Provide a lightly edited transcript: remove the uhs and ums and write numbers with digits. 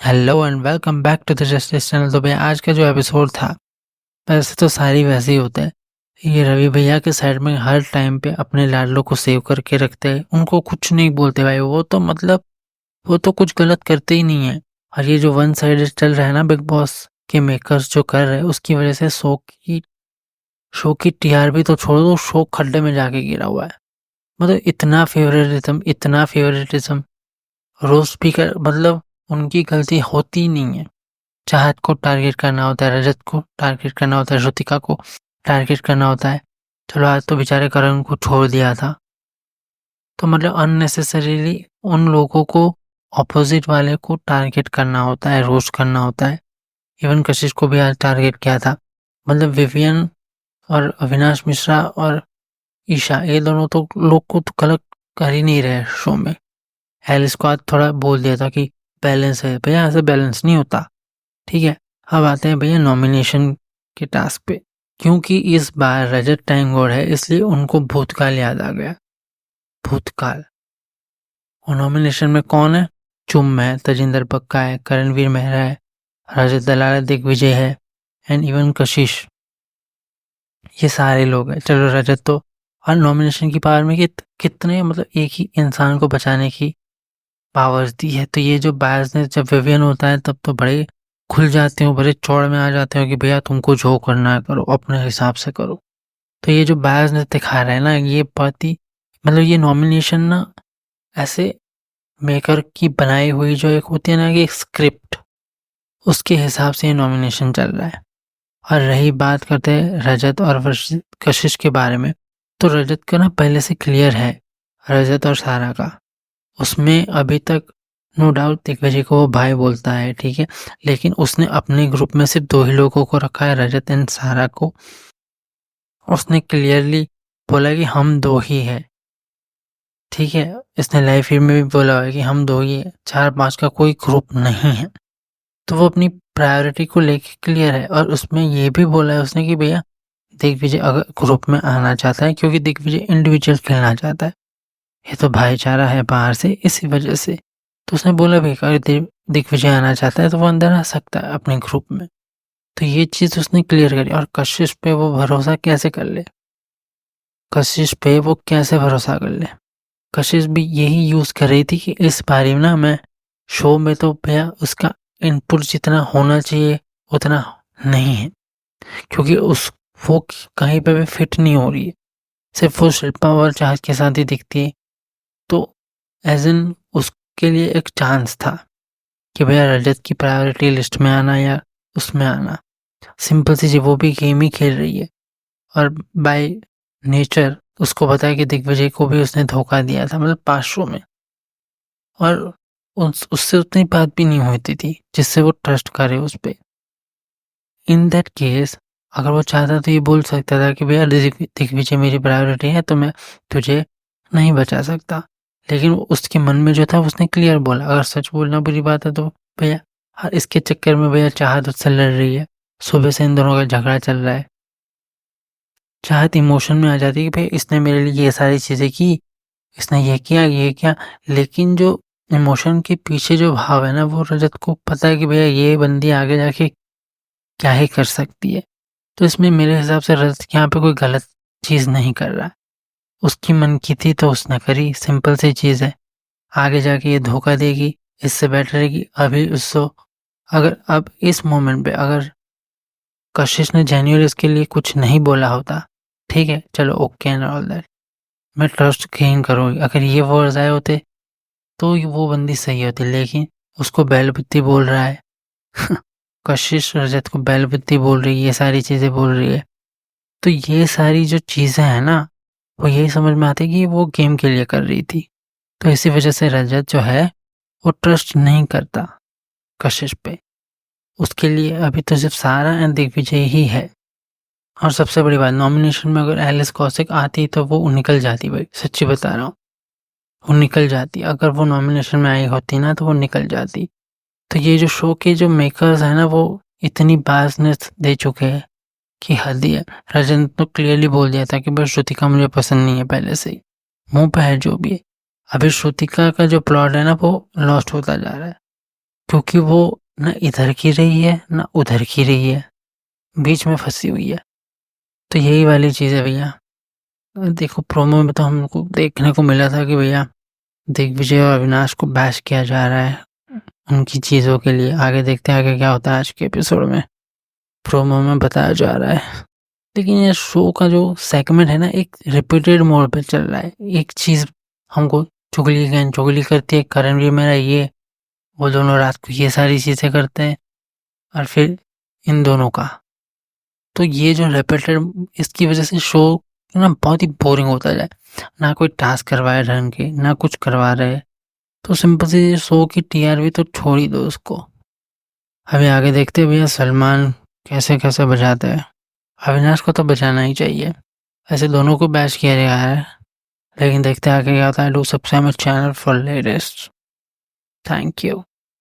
Hello and welcome back to the justice channel. तो भैया आज का जो एपिसोड था, वैसे तो सारी वैसे ही होते हैं। ये रवि भैया के साइड में हर टाइम पे अपने लाडलों को सेव करके रखते हैं, उनको कुछ नहीं बोलते भाई। वो तो मतलब वो तो कुछ गलत करते ही नहीं है। और ये जो वन साइडेड चल रहा है ना, बिग बॉस के मेकर्स जो कर रहे हैं, उसकी वजह से शो की टीआरपी तो छोड़ दो, शो खड्डे में जाके गिरा हुआ है। मतलब इतना फेवरेटिज्म रोस्ट भी कर, मतलब उनकी गलती होती ही नहीं है। चाहत को टारगेट करना होता है, रजत को टारगेट करना होता है, श्रुतिका को टारगेट करना होता है। चलो आज तो बेचारे करण को छोड़ दिया था, तो मतलब अननेसेसरीली उन लोगों को, ऑपोजिट वाले को टारगेट करना होता है, रोस्ट करना होता है। इवन कशिश को भी आज टारगेट किया था। मतलब विवियन और अविनाश मिश्रा और ईशा, ये दोनों तो लोग को तो गलत कर ही नहीं रहे शो में। एलिस को आज थोड़ा बोल दिया था कि बैलेंस है भैया, ऐसे बैलेंस नहीं होता। ठीक है। अब आते हैं भैया नॉमिनेशन के टास्क पे। क्योंकि इस बार रजत टैंगोर है, इसलिए उनको भूतकाल याद आ गया। भूतकाल। और नॉमिनेशन में कौन है? चुम है, तजिंदर पक्का है, करणवीर मेहरा है, रजत दलाल, दिग्विजय है, एंड इवन कशिश। ये सारे लोग हैं। चलो रजत तो, और नॉमिनेशन की पावर में कितने, मतलब एक ही इंसान को बचाने की पावर्स दी है। तो ये जो बायसनेस जब विवियन होता है, तब तो बड़े खुल जाते हो, बड़े चौड़ में आ जाते हो कि भैया तुमको जो करना है करो, अपने हिसाब से करो। तो ये जो बायसनेस दिखा रहा है ना, ये बहुत ही, मतलब ये नॉमिनेशन ना ऐसे मेकर की बनाई हुई जो एक होती है ना कि एक स्क्रिप्ट, उसके हिसाब से ये नॉमिनेशन चल रहा है। और रही बात करते हैं रजत और कशिश के बारे में, तो रजत का ना पहले से क्लियर है, रजत और सारा का। उसमें अभी तक नो डाउट दिग्विजय को वो भाई बोलता है, ठीक है, लेकिन उसने अपने ग्रुप में सिर्फ 2 ही लोगों को रखा है, रजत एंड सारा को। उसने क्लियरली बोला कि हम 2 ही हैं, ठीक है। इसने लाइव फीड में भी बोला है कि हम 2 ही हैं, 4-5 का कोई ग्रुप नहीं है। तो वो अपनी प्रायोरिटी को लेके क्लियर है। और उसमें ये भी बोला है उसने कि भैया दिग्विजय अगर ग्रुप में आना चाहता है, क्योंकि दिग्विजय इंडिविजुअल खेलना चाहता है, ये तो भाईचारा है बाहर से, इसी वजह से। तो उसने बोला भी अगर दिग्विजय आना चाहता है तो वो अंदर आ सकता है अपने ग्रुप में। तो ये चीज़ उसने क्लियर करी। और कशिश पे वो भरोसा कैसे कर ले? कशिश पे वो कैसे भरोसा कर ले? कशिश भी यही यूज़ कर रही थी कि इस बारी ना मैं शो में तो भैया उसका इनपुट जितना होना चाहिए उतना नहीं है, क्योंकि वो कहीं पे भी फिट नहीं हो रही है। सिर्फ वो शिल्पा और चाहत के साथ ही दिखती है। तो एज इन उसके लिए एक चांस था कि भैया रजत की प्रायोरिटी लिस्ट में आना या उसमें आना। सिंपल सी चीज़, वो भी गेम ही खेल रही है। और बाय नेचर उसको पता है कि दिग्विजय को भी उसने धोखा दिया था, मतलब 5 शो में। और उससे उतनी बात भी नहीं होती थी जिससे वो ट्रस्ट करे उस पे। इन दैट केस अगर वो चाहता तो ये बोल सकता था कि भैया दिग्विजय मेरी प्रायोरिटी है, तो मैं तुझे नहीं बचा सकता। लेकिन उसके मन में जो था उसने क्लियर बोला। अगर सच बोलना बुरी बात है तो भैया, हाँ, इसके चक्कर में भैया चाहत उससे लड़ रही है, सुबह से इन दोनों का झगड़ा चल रहा है। चाहत इमोशन में आ जाती है कि भाई इसने मेरे लिए ये सारी चीज़ें की, इसने ये किया। लेकिन जो इमोशन के पीछे जो भाव है ना, वो रजत को पता है कि भैया ये बंदी आगे जाके क्या ही कर सकती है। तो इसमें मेरे हिसाब से रजत यहाँ पे कोई गलत चीज़ नहीं कर रहा है। उसकी मन की थी तो उसने करी, सिंपल सी चीज़ है। आगे जाके ये धोखा देगी, इससे बेटर है कि अभी उसको, अगर अब इस मोमेंट पे अगर कशिश ने जेन्युइनली इसके लिए कुछ नहीं बोला होता, ठीक है, चलो ओके एंड ऑल दैट, मैं ट्रस्ट गेन करूँगी। अगर ये वर्ड्स आए होते तो वो बंदी सही होती, लेकिन उसको बैलबत्ती बोल रहा है कशिश रजत को बैलबत्ती बोल रही है, ये सारी चीज़ें बोल रही है। तो ये सारी जो चीज़ें हैं ना, वो यही समझ में आती है कि वो गेम के लिए कर रही थी। तो इसी वजह से रजत जो है वो ट्रस्ट नहीं करता कशिश पे। उसके लिए अभी तो सिर्फ सारा एंड दिग्विजय ही है। और सबसे बड़ी बात, नॉमिनेशन में अगर एलिस कौशिक आती तो वो निकल जाती भाई, सच्ची बता रहा हूँ। वो निकल जाती, अगर वो नॉमिनेशन में आई होती ना तो वो निकल जाती। तो ये जो शो के जो मेकर्स हैं ना, वो इतनी बायसनेस दे चुके हैं कि हद ही है। रजत ने तो क्लियरली बोल दिया था कि बस श्रुतिका मुझे पसंद नहीं है पहले से ही, मुँह पे है जो भी है। अभी श्रुतिका का जो प्लॉट है ना वो लॉस्ट होता जा रहा है। क्योंकि वो ना इधर की रही है, ना उधर की रही है, बीच में फँसी हुई है। तो यही वाली चीज़ है भैया। देखो प्रोमो में तो हमको देखने को मिला था कि भैया दिग्विजय और अविनाश को बैश किया जा रहा है उनकी चीज़ों के लिए। आगे देखते हैं आगे क्या होता है आज के एपिसोड में। प्रोमो में बताया जा रहा है। लेकिन ये शो का जो सेगमेंट है ना एक रिपीटेड मोड पे चल रहा है। एक चीज़ हमको चुगली करती है, करण मेरा ये, वो दोनों रात को ये सारी चीज़ें करते हैं और फिर इन दोनों का। तो ये जो रिपीटेड इसकी वजह से शो ना बहुत ही बोरिंग होता जाए। ना कोई टास्क करवाए ढंग के, ना कुछ करवा रहे। तो सिंपल सी शो की टीआरपी तो छोड़ ही दो उसको। अभी आगे देखते हैं भैया सलमान कैसे बजाता है। अविनाश को तो बचाना ही चाहिए। ऐसे दोनों को बैश किया गया है। लेकिन देखते हैं आगे क्या होता है। Do subscribe my channel for latest. Thank you.